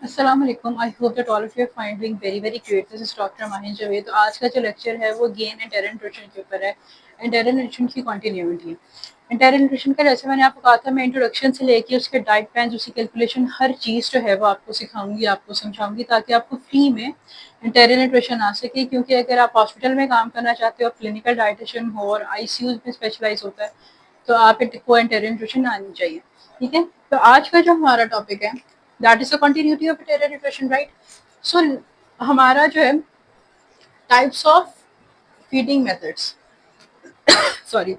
अस्सलाम वालेकुम। I hope that all of you are fine doing very very great. This is doctor Mahin Javed. तो आज का जो लेक्चर है वो गेन एंटायर न्यूट्रिशन के ऊपर है। एंटायर न्यूट्रिशन की कंटिन्यूटी है। एंटायर न्यूट्रिशन का जैसे मैंने आपको कहा था, मैं इंट्रोडक्शन से लेके उसके डाइट प्लान, उसकी कैलकुलेशन, हर चीज़ जो है वो आपको सिखाऊंगी, आपको समझाऊंगी, ताकि आपको फ्री में एंटायर न्यूट्रिशन आ सके। क्योंकि अगर आप हॉस्पिटल में काम करना चाहते हो, क्लिनिकल डाइटिशियन हो और आईसीयू में स्पेशलाइज होता है, तो आपको एंटायर न्यूट्रिशन आनी चाहिए। ठीक है, तो आज का जो हमारा टॉपिक है, that is a continuity of entire nutrition, right. So हमारा जो है types of feeding methods, sorry,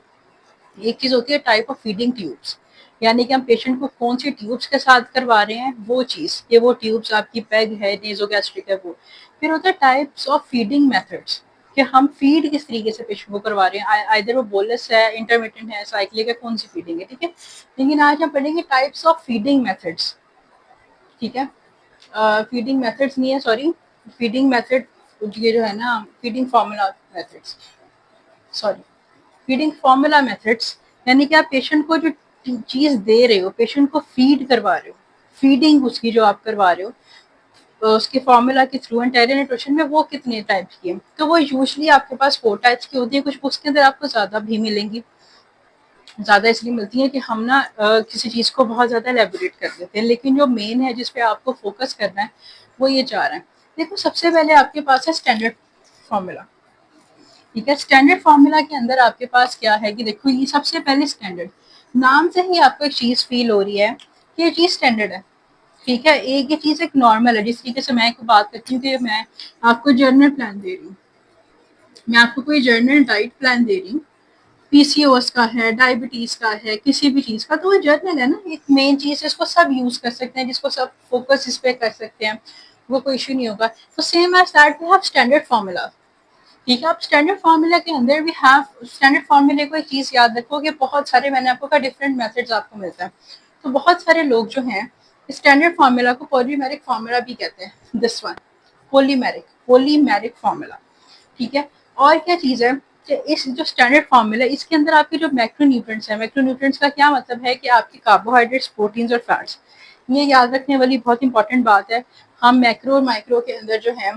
एक चीज होती है टाइप ऑफ फीडिंग ट्यूब्स, यानी कि हम पेशेंट को कौन सी ट्यूब्स के साथ करवा रहे हैं, वो चीज, ये वो ट्यूब्स आपकी पेग है, नेजोगैस्ट्रिक है, वो। फिर होता है टाइप्स ऑफ फीडिंग मेथड्स, कि हम फीड किस तरीके से पेशेंट को करवा रहे हैं, आइदर वो बोलस है, इंटरमिटेंट है, साइक्लिक है, कौन सी फीडिंग है। ठीक है, लेकिन आज हम पढ़ेंगे टाइप्स ऑफ फीडिंग मेथड्स। ठीक है, फीडिंग मेथड्स नहीं है, सॉरी, फीडिंग मेथड, ये जो है ना, feeding formula methods, sorry, feeding formula methods, यानी कि आप पेशेंट को जो चीज दे रहे हो, पेशेंट को फीड करवा रहे हो, फीडिंग उसकी जो आप करवा रहे हो, उसके फार्मूला के थ्रू एंटायर न्यूट्रिशन में, वो कितने टाइप्स की है। तो वो यूजुअली आपके पास 4 टाइप्स की होती है। कुछ उसके अंदर आपको ज्यादा भी मिलेंगी, ज्यादा इसलिए मिलती है कि हम ना किसी चीज को बहुत ज्यादा एलेबोरेट कर देते हैं, लेकिन जो मेन है जिसपे आपको फोकस करना है वो ये 4 है। देखो, सबसे पहले आपके पास है स्टैंडर्ड फार्मूला। ठीक है, स्टैंडर्ड फार्मूला के अंदर आपके पास क्या है कि देखो, ये सबसे पहले स्टैंडर्ड, नाम से ही आपको एक चीज फील हो रही है कि ये चीज स्टैंडर्ड है। ठीक है, एक ये चीज एक नॉर्मल है, जिस तरीके से मैं बात करती हूँ कि मैं आपको जर्नल प्लान दे रही हूँ, मैं आपको कोई जर्नल डाइट प्लान दे रही हूँ, पीसीओएस का है, डायबिटीज का है, किसी भी चीज का, तो वो जर्नल है ना, एक मेन चीज है, इसको सब यूज कर सकते हैं, जिसको सब फोकस इस पे कर सकते हैं, वो कोई इशू नहीं होगा। तो same as that we have standard formula. ठीक है, आप स्टैंडर्ड फार्मूला के अंदर भी हैव स्टैंडर्ड फार्मूले को एक चीज याद रखो कि बहुत सारे, मैंने आपको कहा, डिफरेंट मेथड्स आपको मिलते हैं। तो बहुत सारे लोग जो हैं स्टैंडर्ड फार्मूला को पॉलीमेरिक फार्मूला भी कहते हैं। This one polymeric formula. ठीक है, और क्या चीज है कि इस जो स्टैंडर्ड फार्मूला, इसके अंदर आपके जो मैक्रोन्यूट्रिएंट्स है, मैक्रोन्यूट्रिएंट्स का क्या मतलब है कि आपके कार्बोहाइड्रेट्स, प्रोटीन्स और फैट्स, ये याद रखने वाली बहुत इंपॉर्टेंट बात है। हम मैक्रो और माइक्रो के अंदर जो है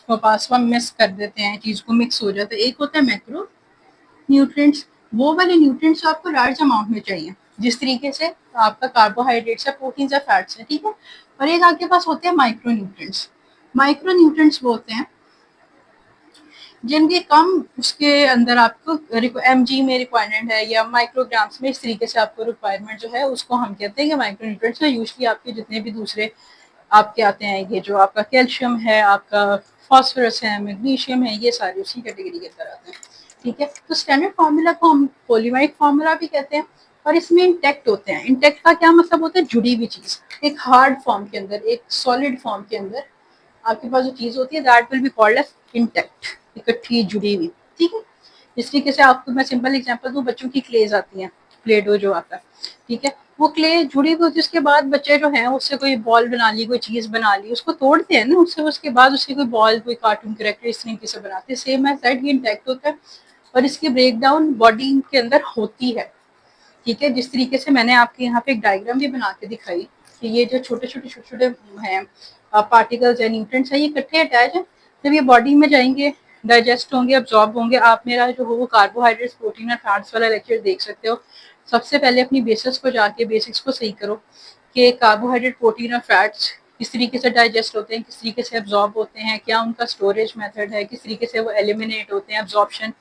वो पासवा मिस कर देते हैं, चीज को मिक्स हो जाता है। एक होता है मैक्रो न्यूट्रिएंट्स, वो वाले न्यूट्रिएंट्स जो आपको लार्ज अमाउंट में चाहिए, जिस तरीके से आपका कार्बोहाइड्रेट्स है, प्रोटीन्स है, फैट्स है। ठीक है, और एक आपके पास होते हैं माइक्रो न्यूट्रिएंट्स। माइक्रो न्यूट्रिएंट्स वो होते हैं जिनके कम उसके अंदर आपको एमजी में रिक्वायरमेंट है, या माइक्रोग्राम्स में, इस तरीके से आपको रिक्वायरमेंट जो है उसको हम कहते हैं कि माइक्रो न्यूट्रिएंट्स है। यूजुअली आपके जितने भी दूसरे आपके आते हैं, ये जो आपका कैल्शियम है, आपका फॉस्फोरस है, मैग्नीशियम है, ये सारे उसी कैटेगरी के अंदर आते हैं। ठीक है, तो स्टैंडर्ड फार्मूला को हम पॉलीमेरिक फार्मूला भी कहते हैं, और इसमें इंटेक्ट होते हैं। इंटेक्ट का क्या मतलब होता है? जुड़ी हुई चीज, एक हार्ड फॉर्म के अंदर, एक सॉलिड फॉर्म के अंदर आपके पास जो चीज होती है, that will be called as intact, इकट्ठी जुड़ी हुई। ठीक है, इस तरीके से आपको मैं सिंपल एग्जांपल दूं, बच्चों की क्लेज आती हैं, प्ले डो जो आता है, ठीक है, वो क्ले जुड़ी हुई होती है। उसके बाद बच्चे जो हैं उससे कोई बॉल बना ली, कोई चीज बना ली, उसको तोड़ते हैं ना, उससे उसके बाद उससे कोई बॉल, कोई कार्टून कैरेक्टर इस तरीके से बनाते हैं। सेम एज दैट ये इंटैक्ट होता है, और इसकी ब्रेक डाउन बॉडी के अंदर होती है। ठीक है, जिस तरीके से मैंने आपके यहाँ पे एक डायग्राम भी बना के दिखाई कि ये जो छोटे छोटे छोटे छोटे हैं पार्टिकल्स है, न्यूट्रिएंट्स है, ये इकट्ठे अटैच है, जब ये बॉडी में जाएंगे, डाइजेस्ट होंगे, अब्जॉर्ब होंगे। आप मेरा जो हो वो कार्बोहाइड्रेट्स, प्रोटीन और फैट्स वाला लेक्चर देख सकते हो। सबसे पहले अपनी बेसिक्स को जाके बेसिक्स को सही करो कि कार्बोहाइड्रेट, प्रोटीन और फैट्स किस तरीके से डाइजेस्ट होते हैं, किस तरीके से अब्जॉर्ब होते हैं, क्या उनका स्टोरेज मेथड है, किस तरीके से वो एलिमिनेट होते हैं, अब्जॉर्प्शन,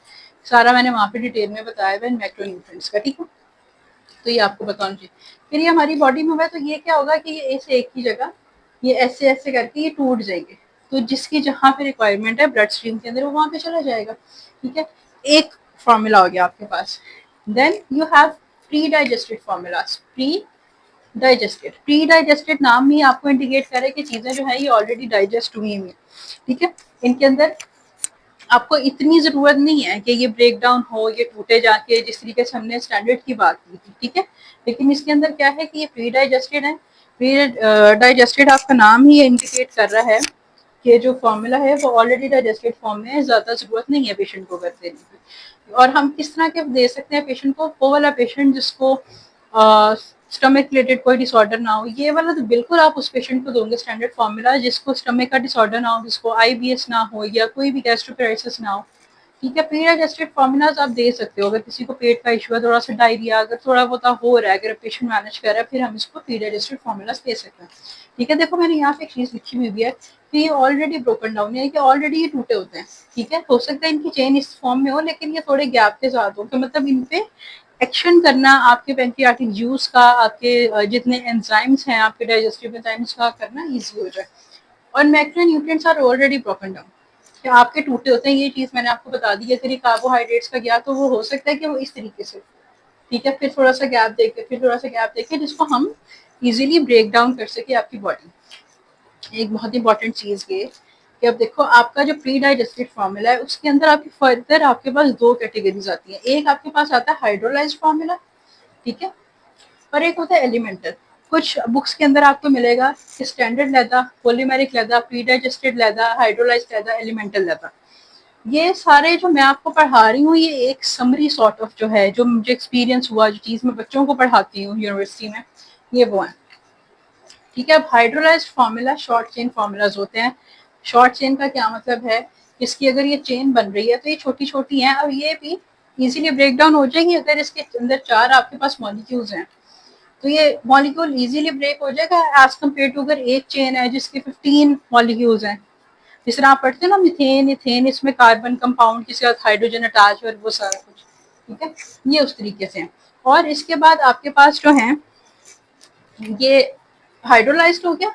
सारा मैंने वहाँ पे डिटेल में बताया हुआ है मैक्रोन्यूट्रिएंट्स का। ठीक है, तो ये आपको बताना चाहिए। फिर ये हमारी बॉडी में हुआ है, तो ये क्या होगा कि ये ऐसे एक ही जगह, ये ऐसे ऐसे करके ये टूट जाएंगे, तो जिसकी जहाँ पे रिक्वायरमेंट है ब्लड स्ट्रीम के अंदर, वो वहाँ पे चला जाएगा। ठीक है, एक फॉर्मूला हो गया आपके पास। Then you have pre digested formulas. Pre digested नाम ही आपको इंडिकेट करे कि चीजें जो है ये ऑलरेडी डाइजेस्ट हुई हुई। ठीक है, इनके अंदर आपको इतनी जरूरत नहीं है कि ये ब्रेक डाउन हो, ये टूटे जाके, जिस तरीके से हमने स्टैंडर्ड की बात की थी। ठीक है, लेकिन इसके अंदर क्या है कि ये प्री डाइजेस्टेड है। प्री डाइजेस्टेड आपका नाम ही इंडिकेट कर रहा है कि जो फॉर्मूला है वो ऑलरेडी डाइजेस्टेड फॉर्म में है, ज्यादा जरूरत नहीं है पेशेंट को कर देने की। और हम किस तरह के दे सकते हैं पेशेंट को? वो वाला पेशेंट जिसको स्टमक रिलेटेड कोई डिसऑर्डर ना हो, ये वाला तो बिल्कुल आप उस पेशेंट को दोगे स्टैंडर्ड फॉर्मूला, जिसको स्टमक का डिसऑर्डर ना हो, जिसको आईबीएस ना हो या कोई भी गैस्ट्रोपेराइसिस ना हो। ठीक है, प्री डाइजेस्टेड फॉर्मूलाज आप दे सकते हो। अगर किसी को पेट का इशू है, थोड़ा सा डायरिया अगर थोड़ा बहुत हो रहा है, अगर पेशेंट मैनेज कर रहा है, फिर हम इसको प्री डाइजेस्टेड फॉर्मूलाज दे सकते हैं। ठीक है, देखो मैंने यहाँ पे एक चीज लिखी हुई है कि ये ऑलरेडी ब्रोकन डाउन है, कि ऑलरेडी ये टूटे होते हैं। ठीक है, हो सकता है इनकी चेन इस फॉर्म में हो, लेकिन ये थोड़े गैप के साथ हो, तो मतलब इन पे एक्शन करना आपके पैंक्रियाटिक जूस का, आपके जितने एंजाइम्स हैं, आपके डाइजेस्टिव एंजाइम्स का करना इजी हो जाए। और macronutrients are already broken down, कि आपके टूटे होते हैं, ये चीज मैंने आपको बता दी है। फिर ये कार्बोहाइड्रेट्स का गया, तो वो हो सकता है कि वो इस तरीके से, ठीक है, फिर थोड़ा सा गैप देके, फिर थोड़ा सा गैप देके, जिसको हम इजीली ब्रेक डाउन कर सके आपकी बॉडी। एक बहुत इंपॉर्टेंट चीज ये कि अब देखो आपका जो प्री डाइजेस्टेड फॉर्मूला है, उसके अंदर आपकी फर्दर आपके पास दो कैटेगरीज आती है। एक आपके पास आता है हाइड्रोलाइज्ड फॉर्मूला, ठीक है, और एक होता है एलिमेंटल। कुछ बुक्स के अंदर आपको मिलेगा स्टैंडर्ड लेदा, पॉलीमेरिक लेदा, प्री डाइजेस्टेड लेदा, हाइड्रोलाइज्ड लेदा, एलिमेंटल लेदा। ये सारे जो मैं आपको पढ़ा रही हूँ, ये एक समरी सॉर्ट ऑफ जो है, जो मुझे एक्सपीरियंस हुआ, जो चीज़ मैं बच्चों को पढ़ाती हूँ यूनिवर्सिटी में, ये वो है। ठीक है, अब hydrolysed formula short chain formulas होते हैं। शॉर्ट चेन का क्या मतलब है, इसकी अगर ये चेन बन रही है तो ये छोटी छोटी है, अब ये भी इजीली ब्रेक डाउन हो जाएगी। अगर इसके अंदर 4 आपके पास मॉलिक्यूल्स हैं, तो ये मॉलिक्यूल इजीली ब्रेक हो जाएगा एज कम्पेयर टू अगर एक चेन है जिसके 15 मॉलिक्यूल्स हैं। जिस तरह आप पढ़ते हैं ना मिथेन, इथेन, इसमें कार्बन कंपाउंड के साथ हाइड्रोजन अटैच और वो सारा कुछ, ठीक है, ये उस तरीके से है। और इसके बाद आपके पास जो है, ये हाइड्रोलाइज्ड हो गया।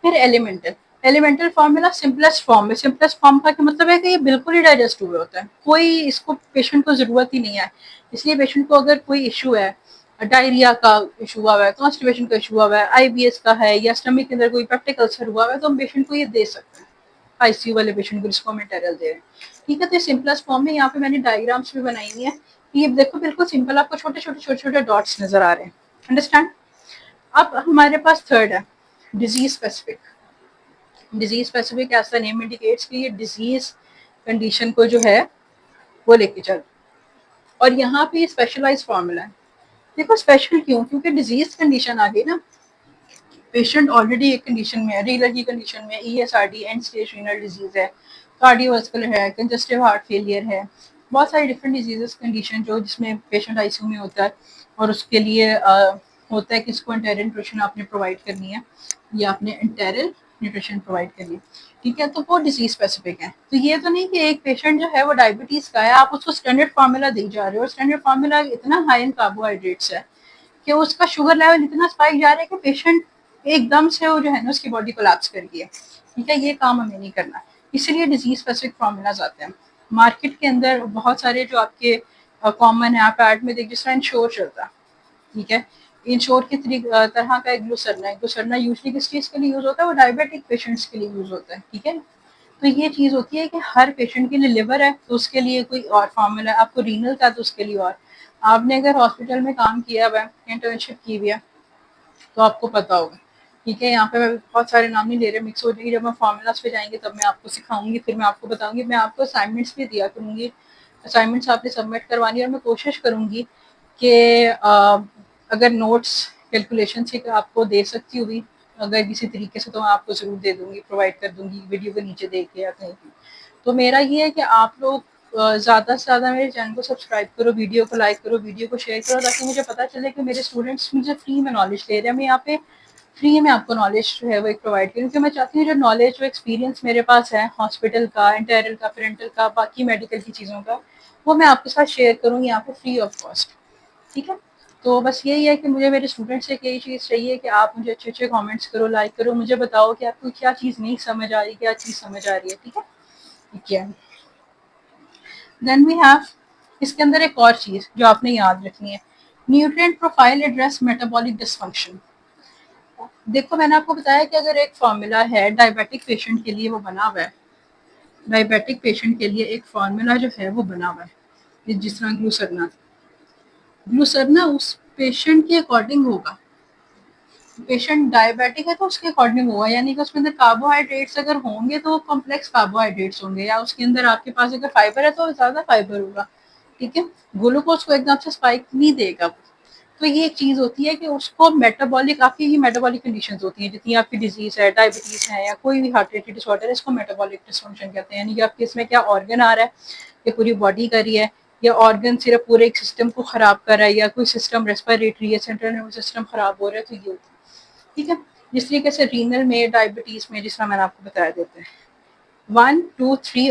फिर elemental, elemental formula simplest form है। सिंपलेस्ट फॉर्म का मतलब है कि ये बिल्कुल ही डाइजेस्ट हुए होता है, कोई इसको पेशेंट को जरूरत ही नहीं है। इसलिए पेशेंट को अगर कोई इशू है, डायरिया का इशू हुआ है, कॉन्स्टिपेशन का इशू हुआ है, आईबीएस का है, या स्टमक के अंदर कोई पेप्टिक अल्सर हुआ है, तो हम पेशेंट को ये दे सकते हैं, आईसीयू वाले पेशेंट को जिसको हम इंटेरल दे रहे हैं। ठीक है, तो सिंपलेस्ट फॉर्म में यहाँ पे मैंने डायग्राम्स भी बनाई हुई है। ये देखो बिल्कुल सिंपल, आपको छोटे छोटे छोटे छोटे डॉट्स नजर आ रहे हैं, अंडरस्टैंड। अब हमारे पास थर्ड है डिजीज स्पेसिफिक। डिजीज स्पेसिफिक ऐसा नेम इंडिकेट्स कि ये डिजीज कंडीशन को जो है वो लेके चल। और यहाँ पे स्पेशलाइज फॉर्मूला है। देखो स्पेशल क्यों, क्योंकि डिजीज कंडीशन आ गई ना, पेशेंट ऑलरेडी एक कंडीशन में है, रीलर की कंडीशन में, ईएसआरडी एंड स्टेज रीनल डिजीज है, कार्डियोवास्कुलर है, कंजस्टिव हार्ट फेलियर है, बहुत सारी डिफरेंट डिजीजेस कंडीशन जो जिसमें पेशेंट आईसीयू में होता है। और उसके लिए होता है कि इसको एंटेरल न्यूट्रिशन आपने प्रोवाइड करनी है, या आपने एंटेरल न्यूट्रिशन प्रोवाइड करनी है। ठीक है, तो वो डिजीज स्पेसिफिक है। तो ये तो नहीं कि एक पेशेंट जो है वो डायबिटीज का है, आप उसको स्टैंडर्ड फार्मूला दी जा रहे हो, और स्टैंडर्ड फार्मूला इतना हाई इन कार्बोहाइड्रेट्स है कि उसका शुगर लेवल इतना स्पाइक जा रहा है कि पेशेंट एकदम से वो जो है ना उसकी बॉडी कोलैप्स कर गई है। ठीक है, ये काम हमें नहीं करना, इसलिए डिजीज स्पेसिफिक फार्मूलाज आते हैं। मार्केट के अंदर बहुत सारे जो आपके कॉमन है, आप एड में देख, जिस तरह इंश्योर चलता है, ठीक है, इंश्योर की तरह का एक ग्लूसरना है। ग्लूसरना यूजली किस चीज़ के लिए यूज होता है, वो डायबिटिक पेशेंट्स के लिए यूज होता है। ठीक है, तो ये चीज़ होती है कि हर पेशेंट के लिए लिवर है तो उसके लिए कोई और फार्मूला है, आपको रीनल का तो उसके लिए और। आपने अगर हॉस्पिटल में काम किया हुआ है, इंटर्नशिप की हुई है, तो आपको पता होगा। ठीक है, यहाँ पे मैं बहुत सारे नाम नहीं ले रहे, मिक्स हो जाएगी। जब हम फार्मूलाज पे जाएंगे तब मैं आपको सिखाऊंगी, फिर मैं आपको बताऊंगी। मैं आपको असाइनमेंट्स भी दिया करूंगी, असाइनमेंट्स आपने सबमिट करवानी, और मैं कोशिश करूंगी कि अगर नोट्स कैलकुलेशन से आपको दे सकती हुई अगर किसी तरीके से, तो मैं आपको ज़रूर दे दूंगी, प्रोवाइड कर दूंगी, वीडियो के नीचे देख के या कहीं भी। तो मेरा ये है कि आप लोग ज़्यादा से ज़्यादा मेरे चैनल को सब्सक्राइब करो, वीडियो को लाइक करो, वीडियो को शेयर करो, ताकि मुझे पता चले कि मेरे स्टूडेंट्स मुझे फ्री में नॉलेज दे रहे हैं। मैं यहाँ पे फ्री में आपको नॉलेज जो है वो एक प्रोवाइड करूँ, क्योंकि मैं चाहती हूँ जो नॉलेज, जो एक्सपीरियंस मेरे पास है हॉस्पिटल का, इंटेरल का, पेरेंटल का, बाकी मेडिकल की चीज़ों का, वो मैं आपके साथ शेयर करूँगी यहाँ पे फ्री ऑफ कॉस्ट। ठीक है, तो बस यही है कि मुझे मेरे स्टूडेंट्स से यही चीज़ चाहिए कि आप मुझे अच्छे अच्छे कमेंट्स करो, लाइक करो, मुझे बताओ कि आपको क्या चीज़ नहीं समझ आ रही, क्या चीज़ समझ आ रही है। ठीक है, ठीक है। देन वी हैव, इसके अंदर एक और चीज़ जो आपने याद रखनी है, nutrient profile address metabolic dysfunction. देखो मैंने आपको बताया कि अगर एक फार्मूला है डायबिटिक पेशेंट के लिए, वो बना हुआ है, डायबिटिक पेशेंट के लिए एक फार्मूला जो है वो बना हुआ है, जिस तरह ग्लूसरना, ग्लूसरना उस पेशेंट के अकॉर्डिंग होगा। पेशेंट डायबिटिक है तो उसके अकॉर्डिंग होगा, यानी कि उसके अंदर कार्बोहाइड्रेट्स अगर होंगे तो कॉम्प्लेक्स कार्बोहाइड्रेट्स होंगे, या उसके अंदर आपके पास अगर फाइबर है तो ज़्यादा फाइबर होगा। ठीक है, ग्लूकोज को एकदम से स्पाइक नहीं देगा। तो ये एक चीज़ होती है कि उसको मेटाबॉलिक, आपकी ही मेटाबॉलिक कंडीशंस होती हैं, जितनी आपकी डिजीज़ है, डायबिटीज़ है या कोई भी हार्ट रिलेटेड डिसऑर्डर है, इसको मेटाबॉलिक डिसफंक्शन कहते हैं। यानी कि आपके इसमें क्या ऑर्गन आ रहा है, या पूरी बॉडी कर रही है, या ऑर्गन सिर्फ पूरे एक सिस्टम को खराब कर रहा है, या कोई सिस्टम रेस्पिरेटरी या सेंट्रल नर्वस सिस्टम खराब हो रहा है, तो ये होता है। ठीक है, जिस तरीके से रीनल में, डायबिटीज़ में, जिस तरह मैंने आपको बताया देते हैं 1 2 3